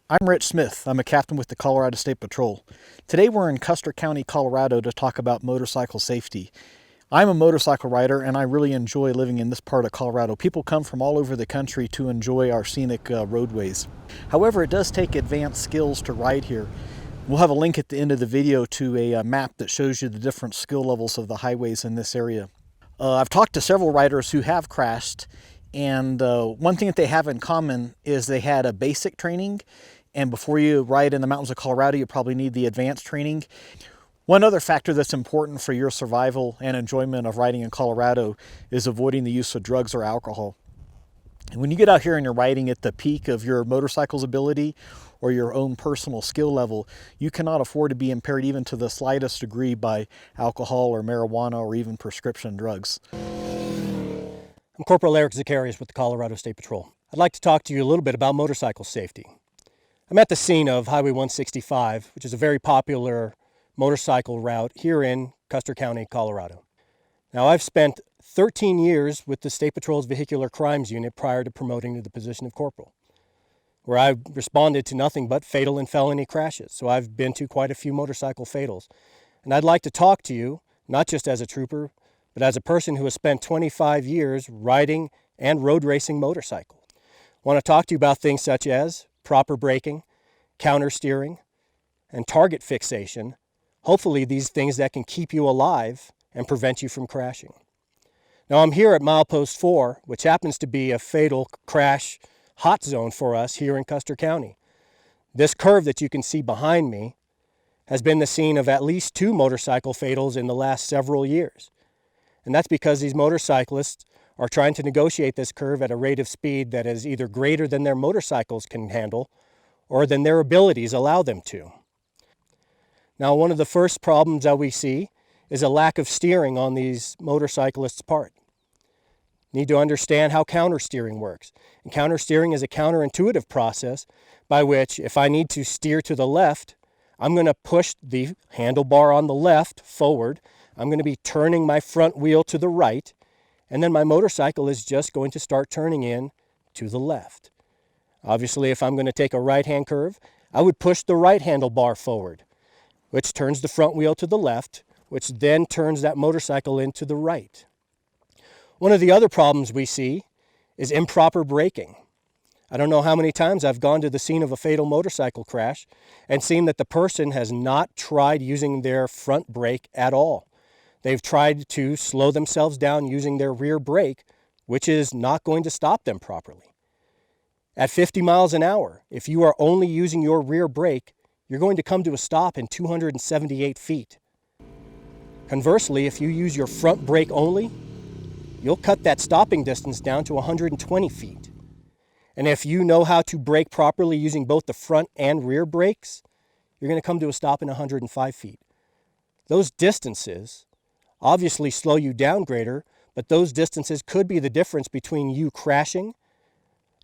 I'm Rich Smith. I'm a captain with the Colorado State Patrol. Today we're in Custer County, Colorado to talk about motorcycle safety. I'm a motorcycle rider and I really enjoy living in this part of Colorado. People come from all over the country to enjoy our scenic roadways. However, it does take advanced skills to ride here. We'll have a link at the end of the video to a map that shows you the different skill levels of the highways in this area. I've talked to several riders who have crashed, and one thing that they have in common is they had a basic training, and before you ride in the mountains of Colorado, you probably need the advanced training. One other factor that's important for your survival and enjoyment of riding in Colorado is avoiding the use of drugs or alcohol. And when you get out here and you're riding at the peak of your motorcycle's ability or your own personal skill level, you cannot afford to be impaired even to the slightest degree by alcohol or marijuana or even prescription drugs. I'm Corporal Eric Zacharias with the Colorado State Patrol. I'd like to talk to you a little bit about motorcycle safety. I'm at the scene of Highway 165, which is a very popular motorcycle route here in Custer County, Colorado. Now, I've spent 13 years with the State Patrol's Vehicular Crimes Unit prior to promoting to the position of corporal, where I responded to nothing but fatal and felony crashes. So I've been to quite a few motorcycle fatals. And I'd like to talk to you, not just as a trooper, but as a person who has spent 25 years riding and road racing motorcycle. I want to talk to you about things such as proper braking, counter steering, and target fixation. Hopefully these things that can keep you alive and prevent you from crashing. Now, I'm here at milepost 4, which happens to be a fatal crash hot zone for us here in Custer County. This curve that you can see behind me has been the scene of at least 2 motorcycle fatals in the last several years. And that's because these motorcyclists are trying to negotiate this curve at a rate of speed that is either greater than their motorcycles can handle or than their abilities allow them to. Now, one of the first problems that we see is a lack of steering on these motorcyclists' part. You need to understand how counter steering works. And counter steering is a counterintuitive process by which, if I need to steer to the left, I'm going to push the handlebar on the left forward. I'm going to be turning my front wheel to the right, and then my motorcycle is just going to start turning in to the left. Obviously, if I'm going to take a right-hand curve, I would push the right handlebar forward, which turns the front wheel to the left, which then turns that motorcycle into the right. One of the other problems we see is improper braking. I don't know how many times I've gone to the scene of a fatal motorcycle crash and seen that the person has not tried using their front brake at all. They've tried to slow themselves down using their rear brake, which is not going to stop them properly. At 50 miles an hour, if you are only using your rear brake, you're going to come to a stop in 278 feet. Conversely, if you use your front brake only, you'll cut that stopping distance down to 120 feet. And if you know how to brake properly using both the front and rear brakes, you're going to come to a stop in 105 feet. Those distances obviously slow you down greater, but those distances could be the difference between you crashing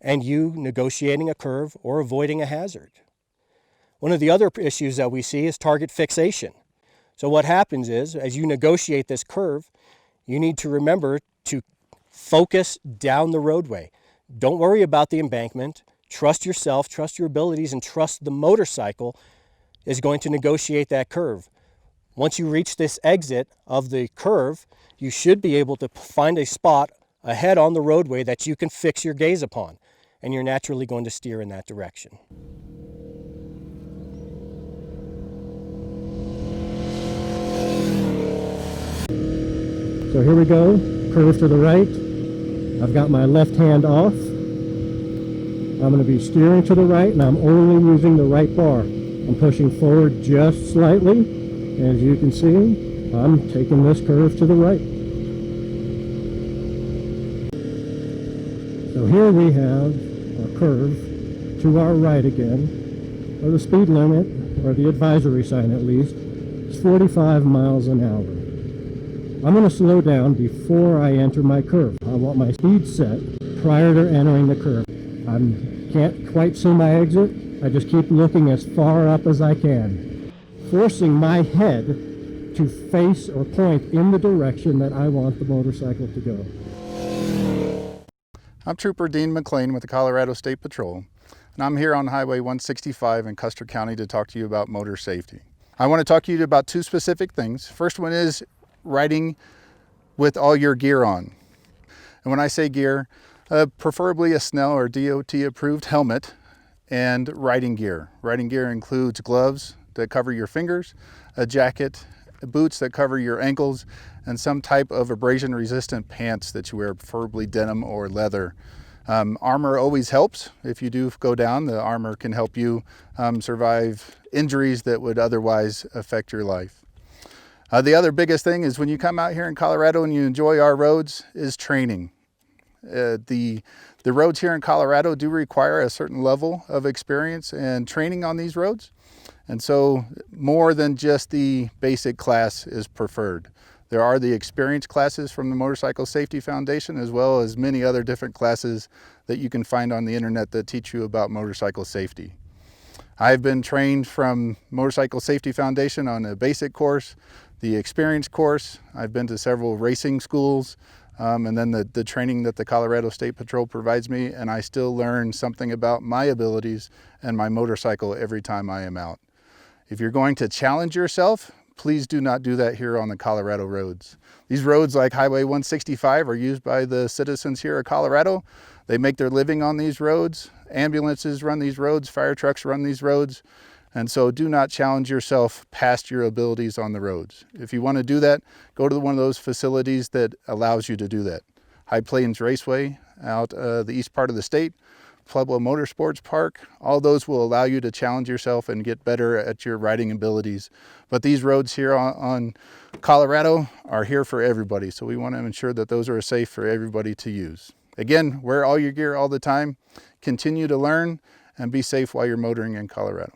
and you negotiating a curve or avoiding a hazard. One of the other issues that we see is target fixation. So what happens is, as you negotiate this curve, you need to remember to focus down the roadway. Don't worry about the embankment. Trust yourself, trust your abilities, and trust the motorcycle is going to negotiate that curve. Once you reach this exit of the curve, you should be able to find a spot ahead on the roadway that you can fix your gaze upon, and you're naturally going to steer in that direction. So here we go, curve to the right. I've got my left hand off. I'm going to be steering to the right, and I'm only using the right bar. I'm pushing forward just slightly. As you can see, I'm taking this curve to the right. So here we have a curve to our right again, where the speed limit, or the advisory sign at least, is 45 miles an hour. I'm going to slow down before I enter my curve. I want my speed set prior to entering the curve. I can't quite see my exit. I just keep looking as far up as I can, forcing my head to face or point in the direction that I want the motorcycle to go. I'm Trooper Dean McLean with the Colorado State Patrol. and I'm here on Highway 165 in Custer County to talk to you about motor safety. I want to talk to you about two specific things. First one is riding with all your gear on. And when I say gear, preferably a Snell or DOT approved helmet and riding gear. Riding gear includes gloves that cover your fingers, a jacket, boots that cover your ankles, and some type of abrasion resistant pants that you wear, preferably denim or leather. Armor always helps. If you do go down, the armor can help you survive injuries that would otherwise affect your life. The other biggest thing is when you come out here in Colorado and you enjoy our roads is training. The roads here in Colorado do require a certain level of experience and training on these roads. And so more than just the basic class is preferred. There are the experience classes from the Motorcycle Safety Foundation, as well as many other different classes that you can find on the internet that teach you about motorcycle safety. I've been trained from Motorcycle Safety Foundation on a basic course, the experience course. I've been to several racing schools, and then the training that the Colorado State Patrol provides me, and I still learn something about my abilities and my motorcycle every time I am out. If you're going to challenge yourself, please do not do that here on the Colorado roads. These roads like Highway 165 are used by the citizens here of Colorado. They make their living on these roads. Ambulances run these roads, fire trucks run these roads. And so do not challenge yourself past your abilities on the roads. If you want to do that, go to one of those facilities that allows you to do that. High Plains Raceway out the east part of the state, Pueblo Motorsports Park, all those will allow you to challenge yourself and get better at your riding abilities. But these roads here on Colorado are here for everybody, so we want to ensure that those are safe for everybody to use. Again, wear all your gear all the time, continue to learn, and be safe while you're motoring in Colorado.